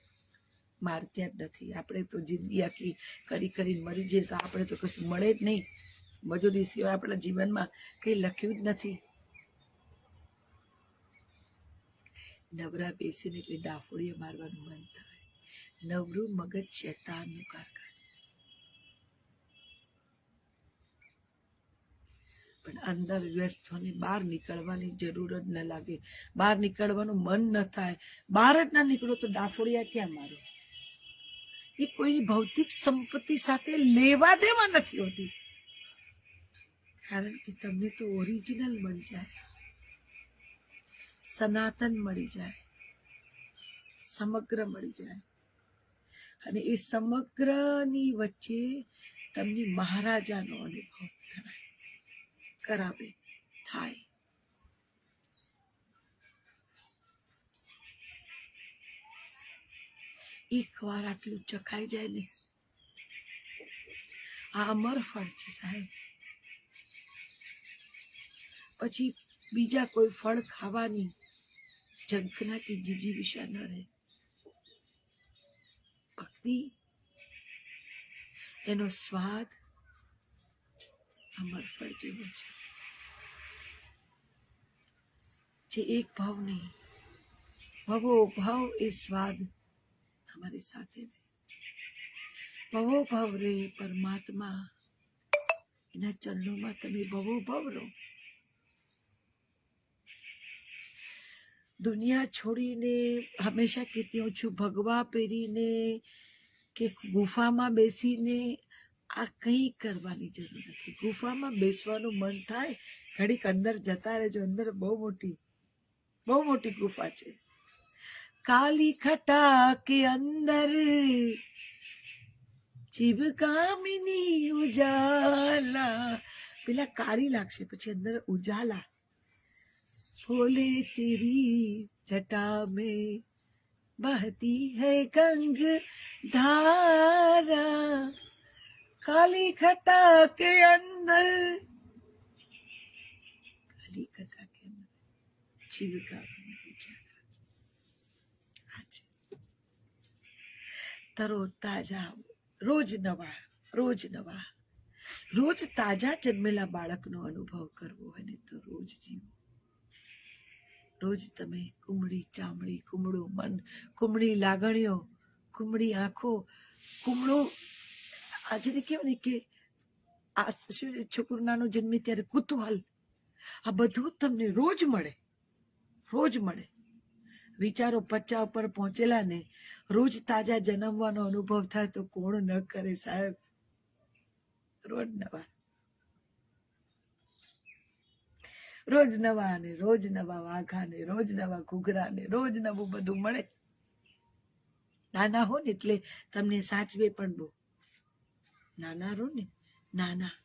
મારે ત્યાં જ નથી. આપણે તો જિંદગી આખી કરી મરી જઈએ તો આપણે તો કશું મળે જ નહીં. મજૂરી સિવાય આપણા જીવનમાં કઈ લખ્યું જ નથી. નવરા બેસીને એટલે ડાફોડીએ મારવાનું મન થાય. નવરું મગજ શેતાનનું કારખાનું. પણ અંદર વ્યસ્તોને બહાર નીકળવાની જરૂર જ ન લાગે, બહાર નીકળવાનું મન ન થાય. બહાર જ ના નીકળો તો ડાફોડિયા ક્યાં મારો? એ કોઈ ભૌતિક સંપત્તિ સાથે લેવા દેવા નથી હોતી, કારણ કે તમને તો ઓરિજિનલ મળી જાય, સનાતન મળી જાય, સમગ્ર મળી જાય, અને એ સમગ્રની વચ્ચે તમને મહારાજાનો અનુભવ કરાવે થાય. એકવાર આટલું ચખાઈ જાય ને, આ અમર ફળ છે સાહેબ. પછી બીજા કોઈ ફળ ખાવાની ઝંખના કે જીજીવિષા ન રહે. ભક્તિ એનો સ્વાદ અમર ફળ જેવો છે, જે એક ભાવ નહીં, ભવો ભાવ એ સ્વાદ તમારી સાથે રહે. ભવો ભાવ રે પરમાત્મા, એના ચરણોમાં તમે ભવો ભાવ રહો. દુનિયા છોડીને, હંમેશા કહેતી હોઉં છું, ભગવા પહેરીને કે ગુફામાં બેસીને આ કંઈ કરવાની જરૂર નથી. ગુફામાં બેસવાનું મન થાય, ઘડીક અંદર જતા રહેજો. અંદર બહુ મોટી ગુફા છે. કાલી ખટા કે અંદર ચિબકામિની ઉજાલા, પેલા કાળી લાગશે, પછી અંદર ઉજાલા. बोले तेरी जटा में बहती है गंग धारा, काली खटा के अंदर, काली खटा के अंदर जीविका तरो ताजा, रोज नवा, रोज ताजा जन्मेला बाळकનો અનુભવ કરવો હોય ને તો રોજ જીવો. રોજ તમે કુમળી ચામડી, કુમળું મન, કુમળી લાગણીઓ, કુમળી આંખો, કુમળું આજે કેવું ને કે આ શું છોકરું નાનું જન્મે ત્યારે કુતૂહલ, આ બધું તમને રોજ મળે. વિચારો 50 ઉપર પહોંચેલા ને રોજ તાજા જન્મવાનો અનુભવ થાય તો કોણ ન કરે સાહેબ. રોજ નવા ને રોજ નવા વાઘા ને રોજ નવા ઘૂઘરા ને રોજ નવું બધું મળે. નાના હો ને એટલે તમને સાચવે પણ બહુ. નાના રહો ને, નાના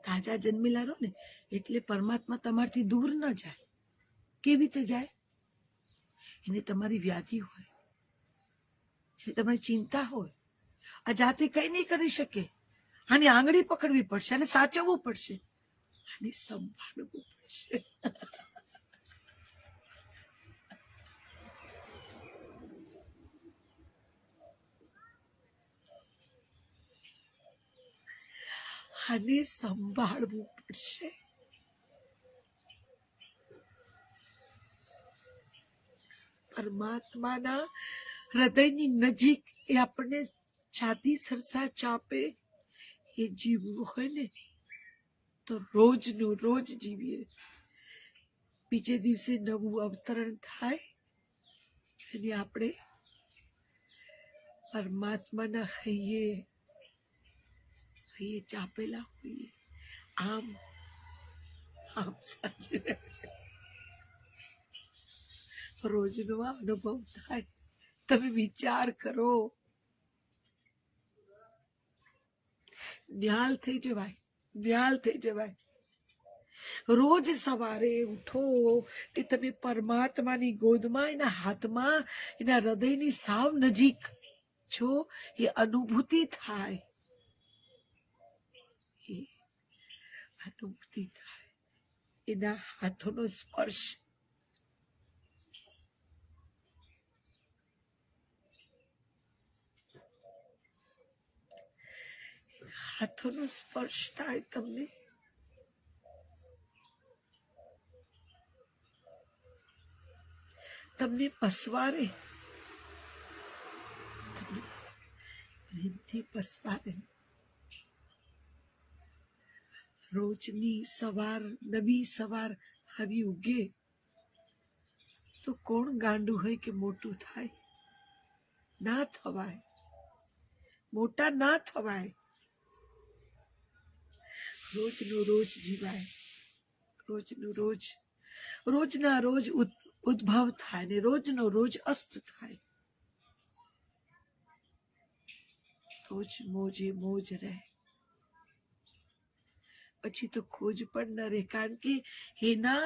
તાજા જન્મેલા રહો ને એટલે પરમાત્મા તમારથી દૂર ન જાય. કેવી રીતે જાય? એને તમારી વ્યાધિ હોય, એને તમારી ચિંતા હોય, આ જાતે કઈ નહીં કરી શકે, આની આંગળી પકડવી પડશે, આને સાચવવું પડશે, આને સંભાળવું પડશે. આને સંભાળવું પડશે. પરમાત્માના હૃદયની નજીક એ આપણને છાતી સરસા ચાપે એ જીવવું હોય ને તો રોજનું રોજ જીવીએ. બીજે દિવસે નવું અવતરણ થાય અને આપણે પરમાત્માના હૈયે ચાપેલા હોઈએ. આમ સાચવે રોજનો આ અનુભવ થાય. તમે વિચાર કરો, ન્યાલ થઈ જવાય. રોજ સવારે ઉઠો કે તમે પરમાત્માની ગોદમાં, એના હાથમાં, એના હૃદયની સાવ નજીક છો, એ અનુભૂતિ થાય. એના હાથોનો સ્પર્શ, હાથોનો સ્પર્શ થાય તમને પસવારે, પ્રેમથી પસવારે. રોજની સવાર, નવી સવાર આવી ઉગે તો કોણ ગાંડું હોય કે મોટું થાય? ના થવાય. મોટા ના થવાય, રોજનું રોજ જીવાય, રોજનું રોજ, રોજના રોજ ઉદ્ભવ થાય ને રોજનો રોજ અસ્ત થાય, તો જ મોજે મોજ રહે. પછી તો ખોજ પણ ન રહે, કારણ કે એના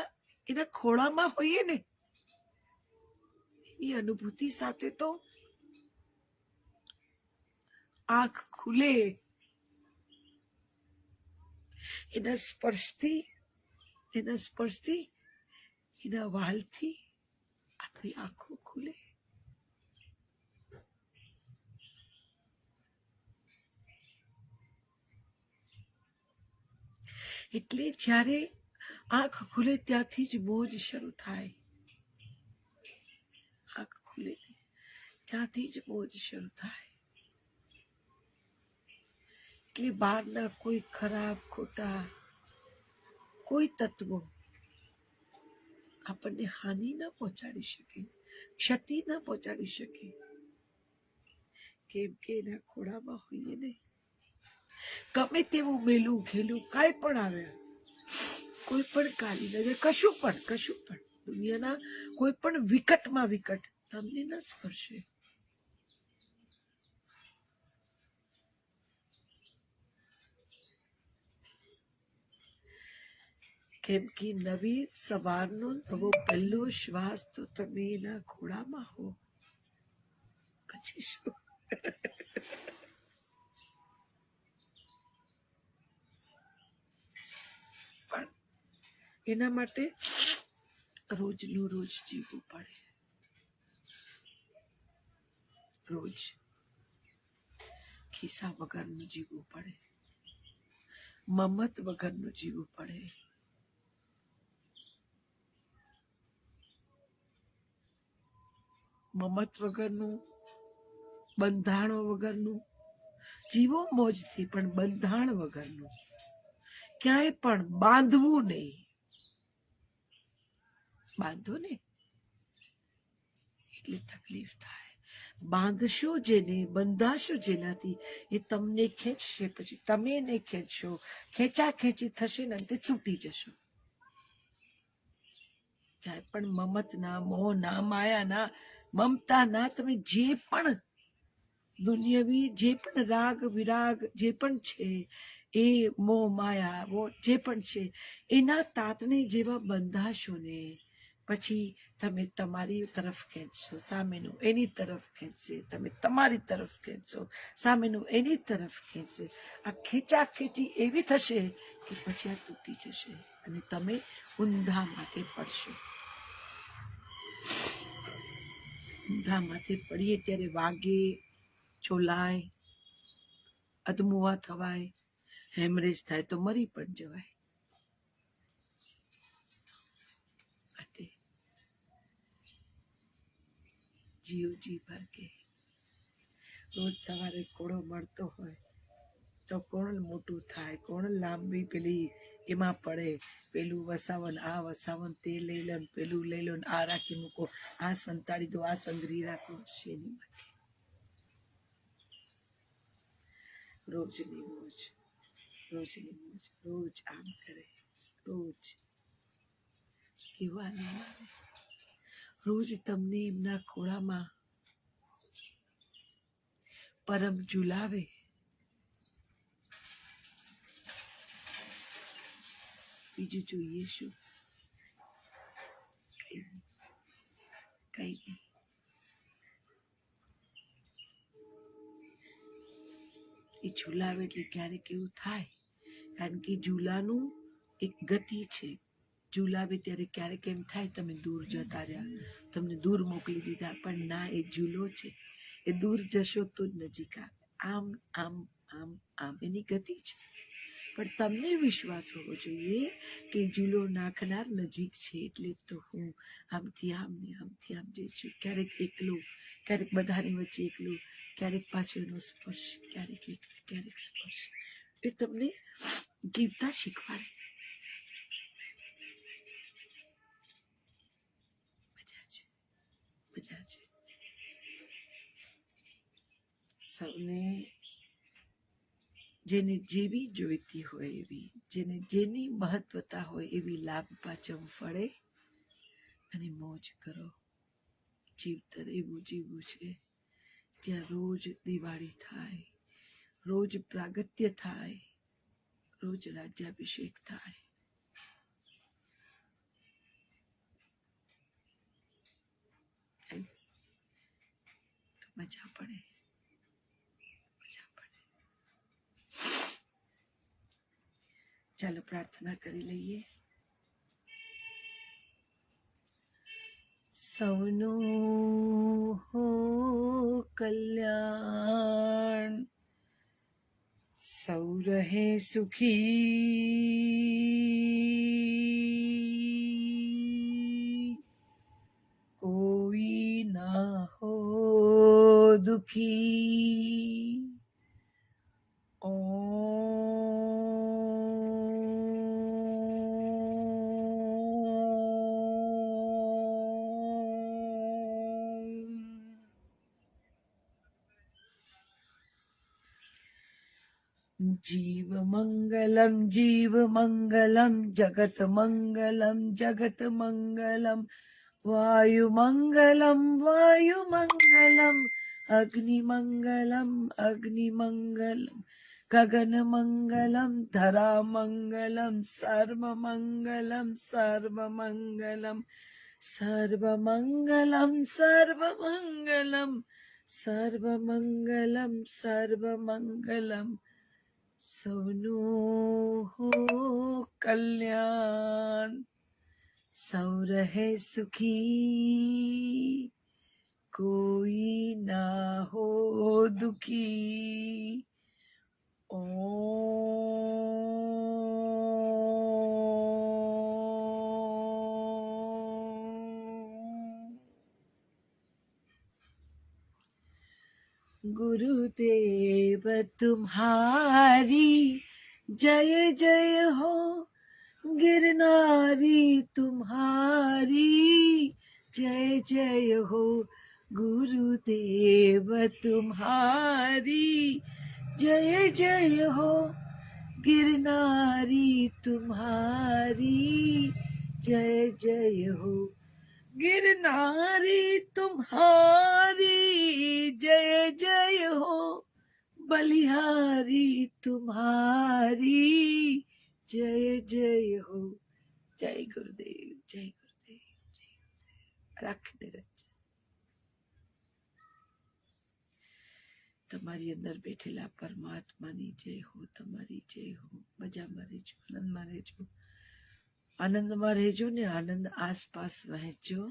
ખોળામાં હોઈએ ને, એની અનુભૂતિ સાથે તો આંખ ખુલે, એના સ્પર્શથી, એના વાલથી આપણી આંખો ખુલે. એટલે જ્યારે આંખ ખુલે ત્યાંથી જ મોજ શરૂ થાય. આંખ ખુલે ત્યાંથી જ મોજ શરૂ થાય. એટલે બહારના કોઈ ખરાબ ખોટા કોઈ તત્વો આપણને હાનિ ન પહોંચાડી શકે, ક્ષતિ ન પહોંચાડી શકે, કેમ કે એના ખોળામાં હોઈએ ને. ગમે તેવું મેલું ઘેલું કાંઈ પણ આવે, કોઈ પણ કાલી નજર, કશું પણ દુનિયાના કોઈ પણ વિકટમાં વિકટ તમને ન સ્પર્શે. કેમ કે નવી સવારનો નવો પહેલો શ્વાસ તો તમે એના ખોળામાં હો, પછી શું? પણ એના માટે રોજનું રોજ જીવવું પડે. રોજ ખિસ્સા વગરનું જીવવું પડે, મમત વગરનું જીવવું પડે. મમત વગરનું, બંધાણો વગરનું જીવો મોજથી, પણ બંધાણ વગરનું. ક્યાંય પણ બાંધવું નહીં. બાંધો ને એટલે તકલીફ થાય. બાંધશો જેને, બંધાશો જેનાથી, એ તમને ખેંચશે, પછી તમે એને ખેંચશો, ખેંચા ખેંચી થશે ને અંતે તૂટી જશો. ક્યાંય પણ મમત ના, મોહ ના, માયા ના, મમતા ના, તમે જે પણ દુનિયાવી જે પણ રાગ વિરાગ જે પણ છે, એ મોહ માયા જે પણ છે, એના તાતને જેવા બંધાશો ને પછી તમે તમારી તરફ ખેંચશો, સામેનું એની તરફ ખેંચશે, તમે તમારી તરફ ખેંચશો, સામેનું એની તરફ ખેંચશે. આ ખેંચા ખેંચી એવી થશે કે પછી આ તૂટી જશે અને તમે ઊંધા માથે પડશો. ઊંધા માથે પડીએ ત્યારે વાગે, ચોલાય, અધમુવા થવાય, હેમરેજ થાય તો મરી પણ જવાય. માટે જીવજી ભર કે રોજ સવારે ઘોડો મળતો હોય તો કોણ મોટું થાય, કોણ લાંબી પેલી એમાં પડે, પેલું વસાવન, આ વસાવન, તે લઈ લો, પેલું લઈ લો, આ રાખી મૂકો, આ સંતાડી દો, આ સંગરી રાખો. શેની માંથી? રોજની મોજ, રોજની મોજ, રોજ આમ કરે, રોજ કહેવાનું આવે, રોજ તમને એમના ખોળામાં પરમ ઝુલાવે. બીજું જોઈએ શું? કઈ નહીં. એ ઝુલાવે એટલે ક્યારેક એવું થાય, કારણ કે ઝૂલાનું એક ગતિ છે. ઝુલાવે ત્યારે ક્યારેક એમ થાય તમે દૂર જતા રહ્યા, તમને દૂર મોકલી દીધા, પણ ના, એ ઝૂલો છે, એ દૂર જશો તો જ નજીક આવે. આમ આમ આમ આમ એની ગતિ છે. પણ તમને વિશ્વાસ હોવો જોઈએ કે ઝૂલો નાખનાર નજીક છે, એટલે તો હું આમથી આમ ને આમથી આમ જઈ છું. ક્યારેક એકલું, ક્યારેક બધાની વચ્ચે એકલું, ક્યારેક પાછો એનો સ્પર્શ, ક્યારેક એકલું, ક્યારેક સ્પર્શ. એ તમને જીવતા શીખવાડે. મજા છે. સૌને જેને જેવી જોઈતી હોય એવી, જેને જેની મહત્વતા હોય એવી લાભ પાચમ ફળે અને મોજ કરો. જીવતર એવું જીવવું છે જ્યાં રોજ દિવાળી થાય, રોજ પ્રાગટ્ય થાય, રોજ રાજ્યાભિષેક થાય. તો મજા પડે, મજા પડે. ચાલો પ્રાર્થના કરી લઈએ. સૌનું હો કલ્યાણ, સૌ રહે સુખી, કોઈ ના હો દુખી. जीव मंगलम जगत मंगलम वायु मंगलम अग्नि मंगलम गगन मंगलम धरा मंगलम सर्व मंगलम સૌનું હો કલ્યાણ, સૌ રહે સુખી, કોઈ ના હો દુખી. गुरुदेव तुम्हारी जय जय हो, गिरनारी तुम्हारी जय जय हो. गुरुदेव तुम्हारी जय जय हो, गिरनारी तुम्हारी जय जय हो. गिरनारी तुम्हारी जय जय हो, बलिहारी तुम्हारी जय जय हो. जय गुरुदेव, जय गुरुदेव, जय गुरुदेव. રાખને રજ તમારી અંદર બેઠેલા પરમાત્માની જય હો, તમારી જય હો. મજામાં રહેજો, આનંદમાં રહેજો, આનંદમાં રહેજો ને આનંદ આસપાસ વહેંચજો.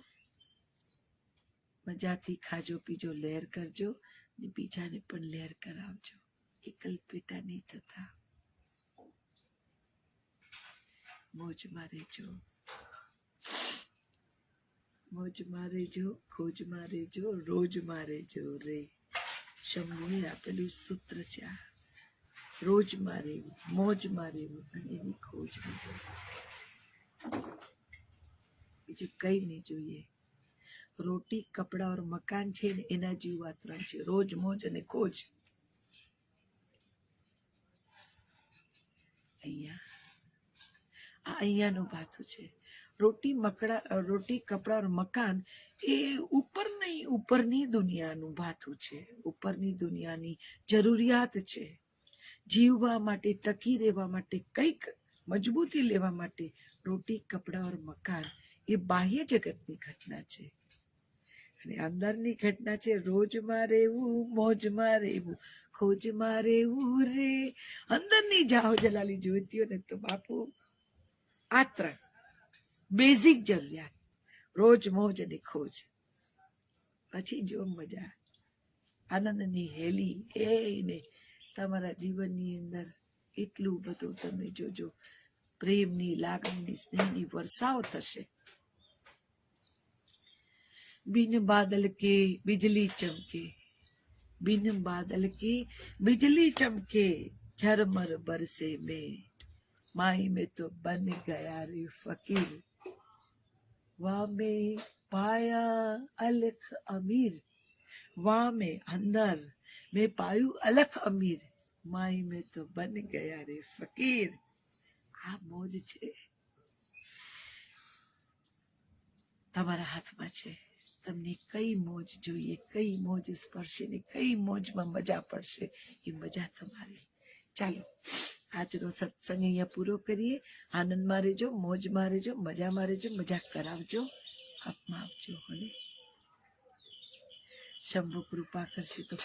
મજાથી ખાજો પીજો, લહેર કરજો ને બીજાને પણ લહેર કરાવજો. એકલ પેટા નહીં થતા. મોજમાં રહેજો, મોજમાં રહેજો, ખોજમાં રહેજો, રોજમાં રહેજો. રે શંભુએ આપેલું સૂત્ર છે આ. રોજમાં રહેવું, મોજમાં રહેવું અને એની ખોજમાં રહેવું. બીજું કઈ નહીં જોઈએ. રોટી કપડા और મકાન છે ને એના જેવું આ ત્રણ છે. રોજ મોજ અને ખોજ. અહીંયાનું ભાથું છે. રોટી કપડા और મકાન એ ઉપરની દુનિયાનું ભાથું છે. ઉપરની દુનિયાની જરૂરિયાત છે. જીવવા માટે, ટકી રહેવા માટે, કંઈક મજબૂતી લેવા માટે રોટી કપડા और મકાન એ બાહ્ય જગતની ઘટના છે. અને અંદરની ઘટના છે રોજમાં રહેવું, મોજમાં રહેવું, ખોજમાં રહેવું. રે અંદરની જાહો જલાલી જોઈતી હોય ને તો બાપુ આ ત્રણ બેઝિક જરૂરિયાત, રોજ મોજ અને ખોજ. પછી જો મજા, આનંદની હેલી એને તમારા જીવનની અંદર એટલું બધું તમે જોજો. પ્રેમની, લાગણીની, સ્નેહની વર્ષાઓ થશે. बिन बादल के बिजली चमके, बिन बादल की बिजली चमके, झरमर बरसे में माई में तो बन गया रे फकीर. वाह में पाया अलख अमीर, वाह में अंदर में पायु अलख अमीर. माही में तो बन गया रे फकीर। આ મોજ છે તમારા હાથમાં છે, તમને કઈ મોજ જોઈએ, કઈ મોજ સ્પર્શે ને કઈ મોજમાં મજા પડશે, એ મજા તમારી. ચાલો આજનો સત્સંગ અહીંયા પૂરો કરીએ. આનંદમાં રહેજો, મોજમાં રહેજો, મજામાં રહેજો, મજાક કરાવજો, આપમાં આપજો. અને શંભુ કૃપા કરશે તો